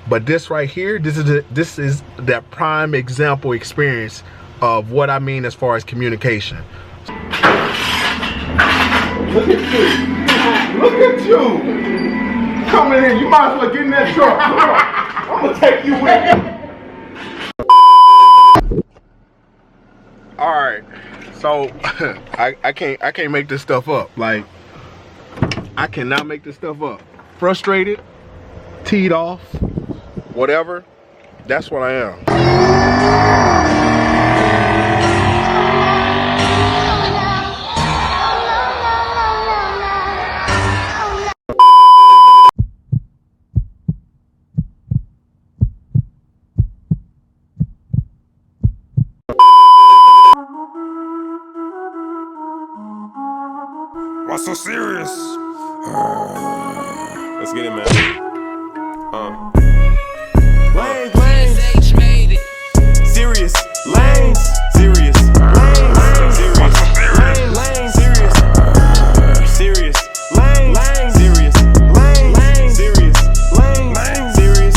But this right here, this is that prime example experience of what I mean as far as communication. Look at you. Look at you. Come in here. You might as well get in that truck. I'm going to take you with me. Alright. So I can't make this stuff up. Like, I cannot make this stuff up. Frustrated, teed off, whatever. That's what I am. What's so serious? Let's get it, man. Lanes, serious lanes, serious lanes, serious lanes, serious serious lanes, serious lanes, serious lanes, serious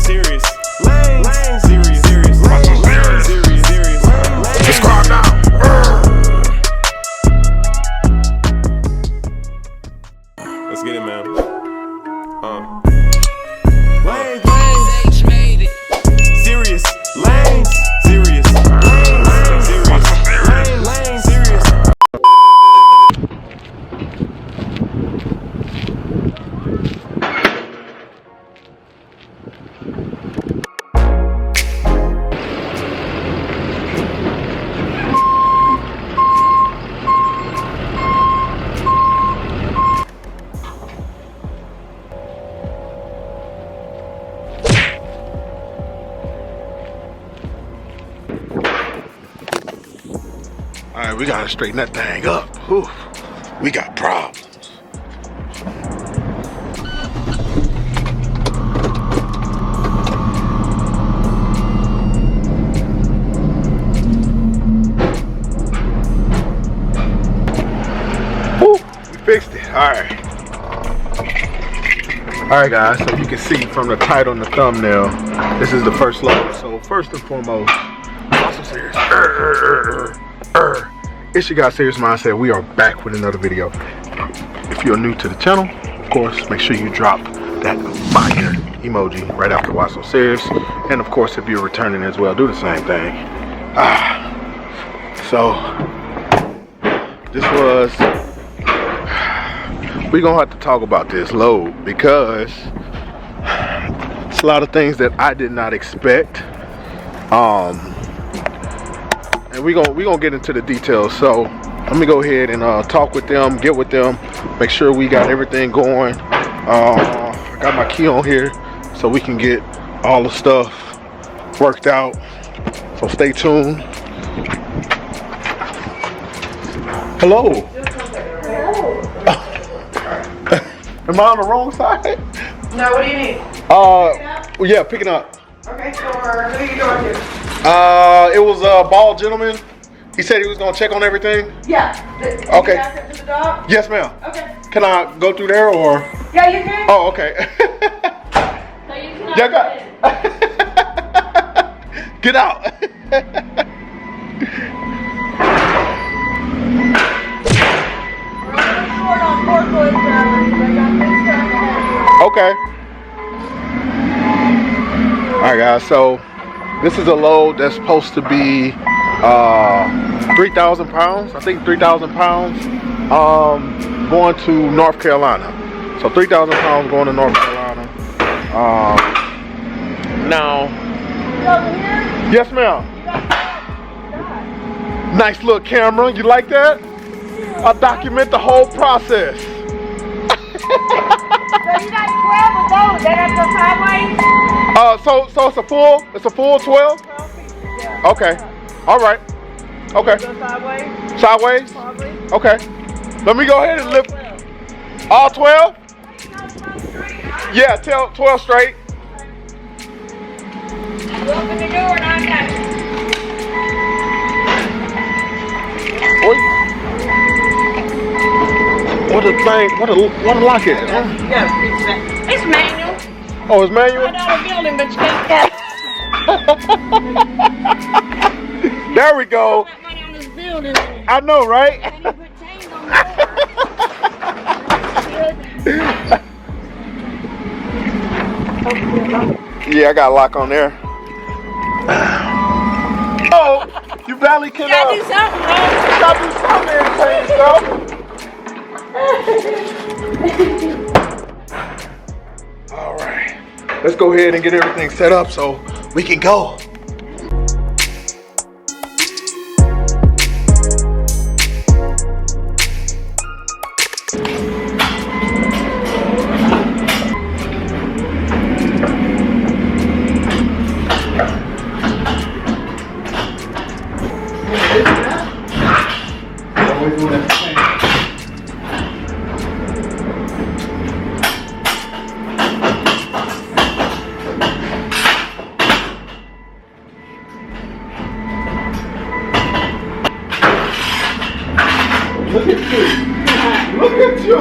serious lanes, serious serious. Let's calm down. Let's get it, man. Lanes, serious lanes, serious lanes, serious lanes, serious. Alright, we gotta straighten that thing up. Whew. We got problems. Whew, we fixed it. Alright. Alright guys, so you can see from the title and the thumbnail, this is the first load. So first and foremost, awesome serious. It's your guy Serious Mindset. We are back with another video. If you're new to the channel, of course, make sure you drop that fire emoji right after Why So Serious. And of course, if you're returning as well, do the same thing. So this was, we're gonna have to talk about this load because it's a lot of things that I did not expect. And we're gonna get into the details. So let me go ahead and talk with them, get with them, make sure we got everything going. I got my key on here so we can get all the stuff worked out. So stay tuned. Hello. Am I on the wrong side? No, what do you need? Yeah, picking up. Okay, so who are you going to? It was a bald gentleman. He said he was gonna check on everything. Yeah. Okay. To the dog? Yes, ma'am. Okay. Can I go through there or? Yeah, you can. Oh, okay. So you can. Yeah, get out. We're a little short on forklift drivers, but I got this stuff. Okay. All right, guys. So this is a load that's supposed to be 3,000 pounds. I think 3,000 pounds going to North Carolina. So 3,000 pounds going to North Carolina. Now, yes, ma'am. Nice little camera. You like that? I'll document the whole process. So you got 12 of those. They have the sideways? So it's a full 12? 12 pieces, yeah. Okay. All right. Okay. Go sideways? Sideways? Probably. Okay. Let me go ahead and lift all 12? Yeah, 12 straight. You open the door and I got you. What a thing, what a lock it. Yeah, it's manual. Oh, it's manual? Right out of the building, but you can't get There we go. that money on this building. I know, right? And you put chains on the door. Yeah, I got a lock on there. Oh, you barely can. You gotta do something, bro. You gotta do something and change stuff. All right, let's go ahead and get everything set up so we can go. Look at you. Look at you.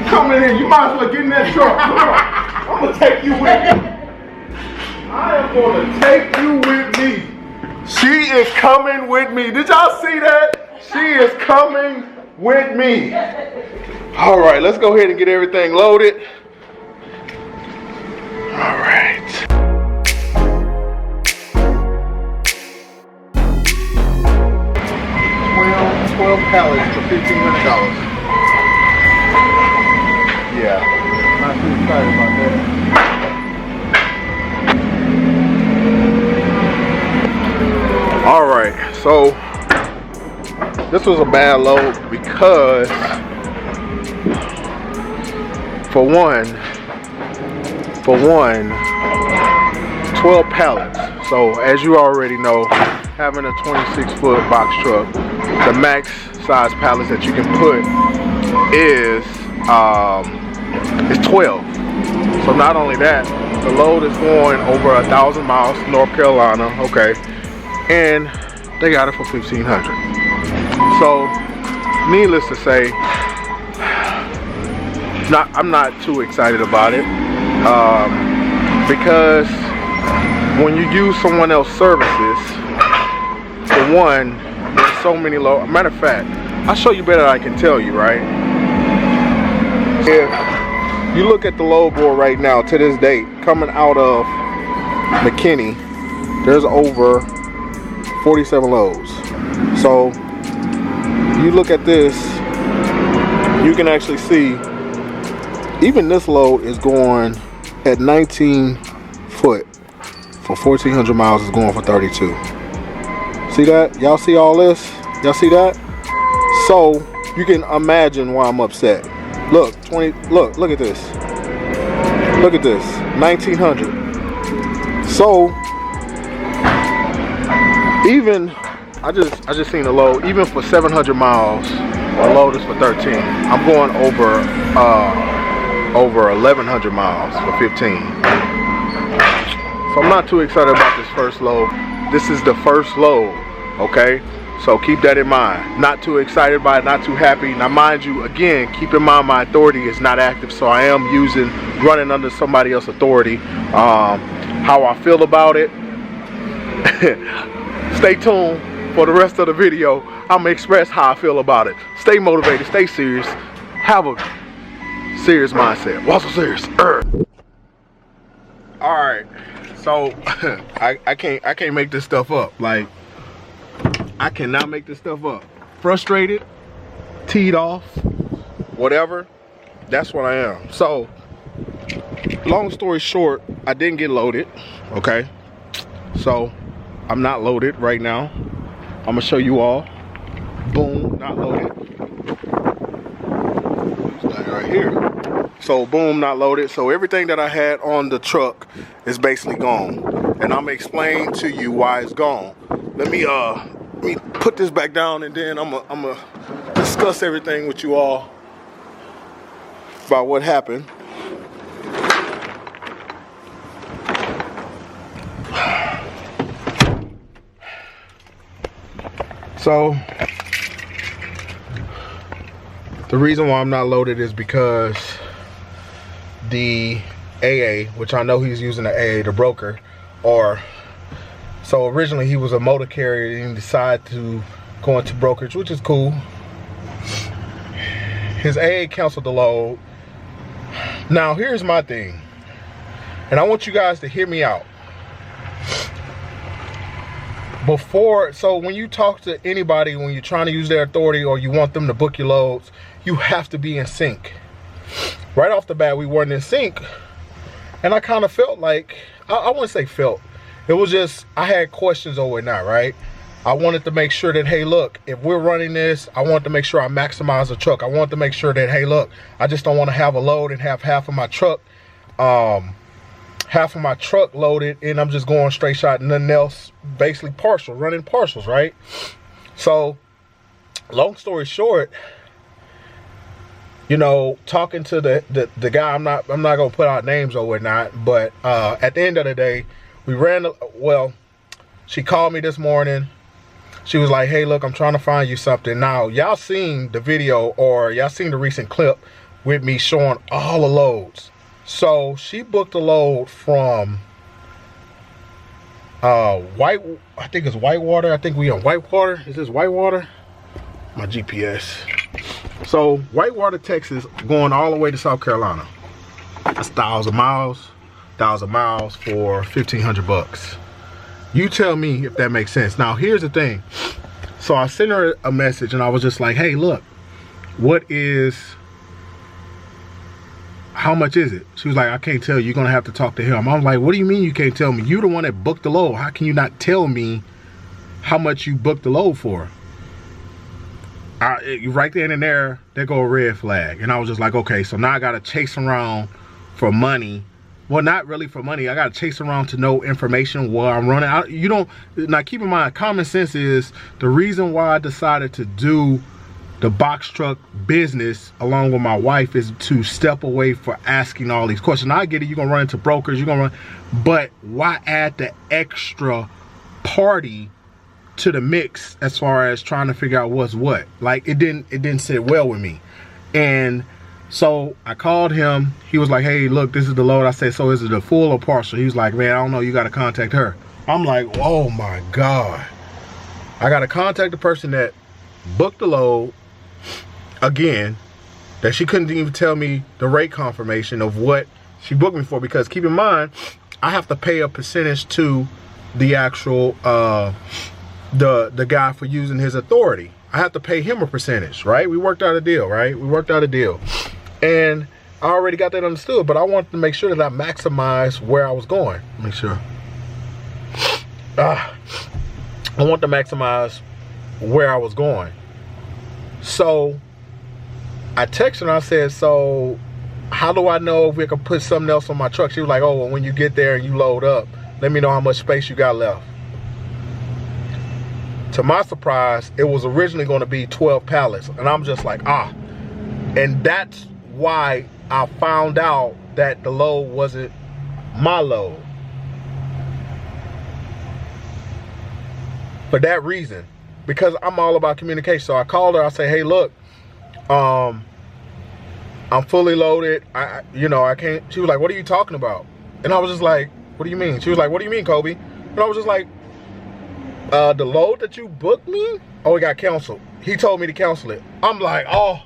Come in here. You might as well get in that truck. I'm going to take you with me. I am going to take you with me. She is coming with me. Did y'all see that? She is coming with me. All right, let's go ahead and get everything loaded. All right. 12 pallets for $1,500. Yeah, not too excited about that. All right, so this was a bad load because, for one, 12 pallets. So as you already know, having a 26-foot box truck, the max size pallets that you can put is 12. So not only that, the load is going over 1,000 miles to North Carolina, okay, and they got it for $1,500. So needless to say, I'm not too excited about it, because when you use someone else's services, for one, there's so many low. Matter of fact, I'll show you better than I can tell you, right? If you look at the load board right now, to this date, coming out of McKinney, there's over 47 loads. So you look at this, you can actually see even this load is going at 19 foot for 1,400 miles, is going for 32. See that? Y'all see all this? Y'all see that? So you can imagine why I'm upset. Look, look at this. Look at this, 1,900. So even I just seen a load, even for 700 miles, the load is for 13. I'm going over 1,100 miles for 15. So I'm not too excited about this first load. This is the first load, okay? So keep that in mind. Not too excited by it, not too happy. Now mind you, again, keep in mind my authority is not active, so I am running under somebody else's authority. How I feel about it, stay tuned for the rest of the video. I'm gonna express how I feel about it. Stay motivated, stay serious, have a serious mindset. What's so serious? All right, so I can't make this stuff up. Like, I cannot make this stuff up. Frustrated, teed off, whatever. That's what I am. So, long story short, I didn't get loaded. Okay, so I'm not loaded right now. I'm gonna show you all. Boom, not loaded. Right here. So boom, not loaded. So everything that I had on the truck is basically gone, and I'm gonna explain to you why it's gone. Let me put this back down, and then I'm gonna discuss everything with you all about what happened. So the reason why I'm not loaded is because the AA, which I know he's using the AA, the broker, or so originally he was a motor carrier and decided to go into brokerage, which is cool. His AA canceled the load. Now here's my thing, and I want you guys to hear me out. So when you talk to anybody, when you're trying to use their authority or you want them to book your loads, you have to be in sync. Right off the bat, we weren't in sync, and I kind of felt like, I wouldn't say felt, it was just, I had questions over it now, right? I wanted to make sure that, hey, look, if we're running this, I want to make sure I maximize the truck. I want to make sure that, hey, look, I just don't want to have a load and have half of my truck loaded and I'm just going straight shot and nothing else, basically partial, running partials, right? So long story short, you know, talking to the guy, I'm not gonna put out names or whatnot, but at the end of the day, we ran, well, she called me this morning. She was like, hey, look, I'm trying to find you something. Now, y'all seen the video or y'all seen the recent clip with me showing all the loads. So she booked a load from I think it's Whitewater. I think we on Whitewater. Is this Whitewater? My GPS. So Whitewater, Texas, going all the way to South Carolina. That's 1,000 miles. 1,000 miles for 1,500 bucks. You tell me if that makes sense. Now here's the thing. So I sent her a message and I was just like, hey, look, how much is it? She was like, I can't tell you. You're gonna have to talk to him. I'm like, what do you mean you can't tell me? You're the one that booked the load. How can you not tell me how much you booked the load for? Right then and there go a red flag. And I was just like, okay, so now I gotta chase around for money. Well, not really for money. I gotta chase around to know information while I'm running. Now keep in mind, common sense is the reason why I decided to do the box truck business along with my wife is to step away for asking all these questions. Now I get it, you're gonna run into brokers, but why add the extra party to the mix as far as trying to figure out what's what? Like it didn't sit well with me. And so I called him. He was like, hey, look, this is the load. I said, so is it a full or partial? He was like, man, I don't know, you gotta contact her. I'm like, oh my God. I gotta contact the person that booked the load, again, that she couldn't even tell me the rate confirmation of what she booked me for, because keep in mind, I have to pay a percentage to the actual the guy for using his authority. I have to pay him a percentage, right? We worked out a deal, right? We worked out a deal. And I already got that understood, but I wanted to make sure that I maximize where I was going. Make sure. I want to maximize where I was going. So I texted her and I said, so how do I know if we can put something else on my truck? She was like, oh, well, when you get there and you load up, let me know how much space you got left. To my surprise, it was originally going to be 12 pallets. And I'm just like, And that's why I found out that the load wasn't my load. For that reason. Because I'm all about communication. So I called her. I said, hey, look, I'm fully loaded. I can't. She was like, what are you talking about? And I was just like, what do you mean? She was like, what do you mean, Kobe? And I was just like, the load that you booked me? Oh, it got canceled. He told me to cancel it. I'm like, oh.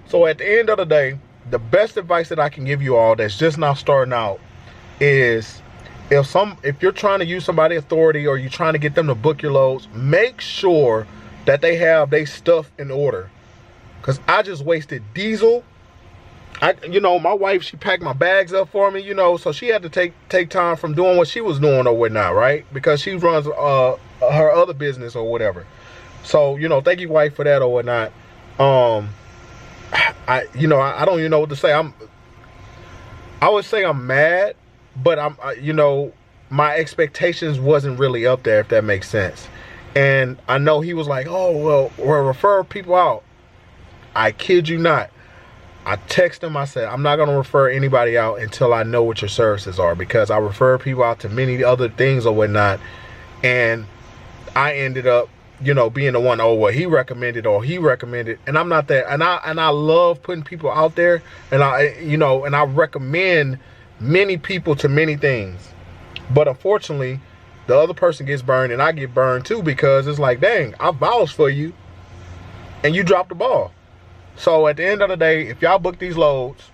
So at the end of the day, the best advice that I can give you all that's just now starting out is if you're trying to use somebody's authority or you're trying to get them to book your loads, make sure that they have their stuff in order. Because I just wasted diesel. My wife, she packed my bags up for me, so she had to take time from doing what she was doing or whatnot, right? Because she runs her other business or whatever. So, thank you, wife, for that or whatnot. I don't even know what to say. I would say I'm mad, but my expectations wasn't really up there, if that makes sense. And I know he was like, oh, well, we'll refer people out. I kid you not. I texted him, I said, I'm not going to refer anybody out until I know what your services are, because I refer people out to many other things or whatnot. And I ended up, being the one, oh, well, he recommended, and I'm not that. And I love putting people out there, and I recommend many people to many things. But unfortunately, the other person gets burned and I get burned too, because it's like, dang, I vouched for you and you dropped the ball. So at the end of the day, if y'all book these loads,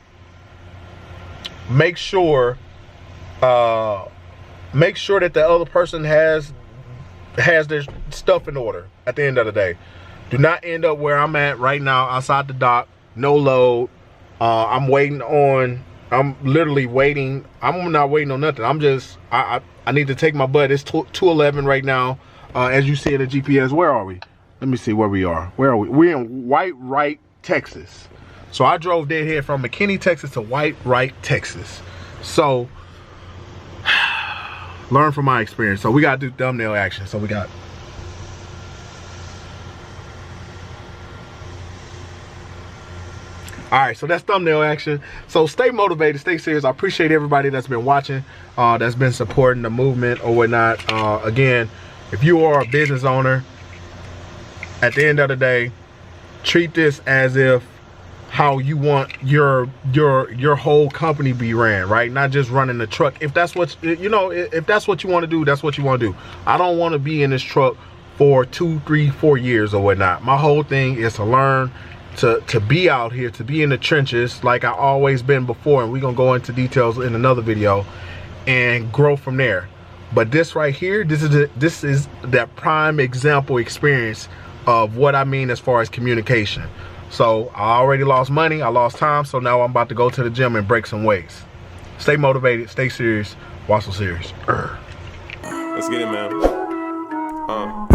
make sure that the other person has their stuff in order at the end of the day. Do not end up where I'm at right now, outside the dock, no load. I'm literally waiting. I'm not waiting on nothing. I need to take my butt. It's 2:11 right now. As you see in the GPS, where are we? Let me see where we are. Where are we? We're in White Wright, Texas. So I drove deadhead from McKinney, Texas to White Wright, Texas. So learn from my experience. So we got to do thumbnail action. So we got. All right, so that's thumbnail action. So stay motivated, stay serious. I appreciate everybody that's been watching, that's been supporting the movement or whatnot. Again, if you are a business owner, at the end of the day, treat this as if how you want your whole company be ran, right? Not just running the truck. If that's what if that's what you want to do, that's what you want to do. I don't want to be in this truck for 2, 3, 4 years or whatnot. My whole thing is to learn, to be out here, to be in the trenches like I always been before, and we're gonna go into details in another video and grow from there. But this right here, this is that prime example experience of what I mean as far as communication. So I already lost money, I lost time, so now I'm about to go to the gym and break some weights. Stay motivated, stay serious, watch some serious. Let's get it, man.